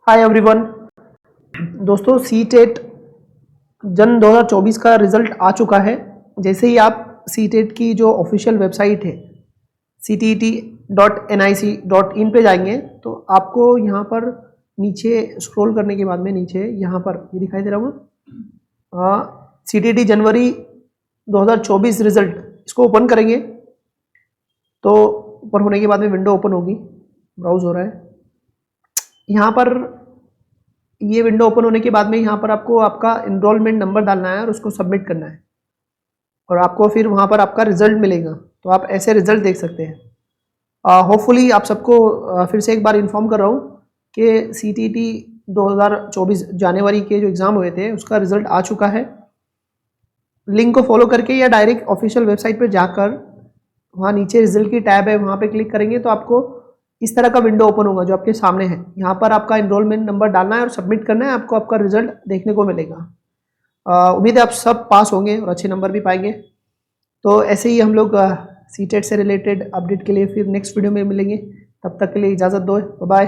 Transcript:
Hi everyone. दोस्तों C TET जन 2024 का रिज़ल्ट आ चुका है। जैसे ही आप सी टेट की जो ऑफिशियल वेबसाइट है ctet.nic.in पे जाएंगे तो आपको यहाँ पर नीचे स्क्रॉल करने के बाद में नीचे यहाँ पर ये दिखाई दे रहा होगा सी टी टी जनवरी 2024 रिज़ल्ट, इसको ओपन करेंगे तो ऊपर होने के बाद में विंडो ओपन होगी, ब्राउज हो रहा है। यहाँ पर ये विंडो ओपन होने के बाद में यहाँ पर आपको आपका इनरोलमेंट नंबर डालना है और उसको सबमिट करना है और आपको फिर वहाँ पर आपका रिजल्ट मिलेगा। तो आप ऐसे रिजल्ट देख सकते हैं। होपफुली आप सबको फिर से एक बार इन्फॉर्म कर रहा हूँ कि सी टी टी 2024 जनवरी के जो एग्ज़ाम हुए थे उसका रिजल्ट आ चुका है। लिंक को फॉलो करके या डायरेक्ट ऑफिशियल वेबसाइट पर जाकर वहाँ नीचे रिजल्ट की टैब है, वहाँ पे क्लिक करेंगे तो आपको इस तरह का विंडो ओपन होगा जो आपके सामने है। यहाँ पर आपका एनरोलमेंट नंबर डालना है और सबमिट करना है, आपको आपका रिजल्ट देखने को मिलेगा। उम्मीद है आप सब पास होंगे और अच्छे नंबर भी पाएंगे। तो ऐसे ही हम लोग सी टेट से रिलेटेड अपडेट के लिए फिर नेक्स्ट वीडियो में मिलेंगे। तब तक के लिए इजाज़त दो, बाय बाय।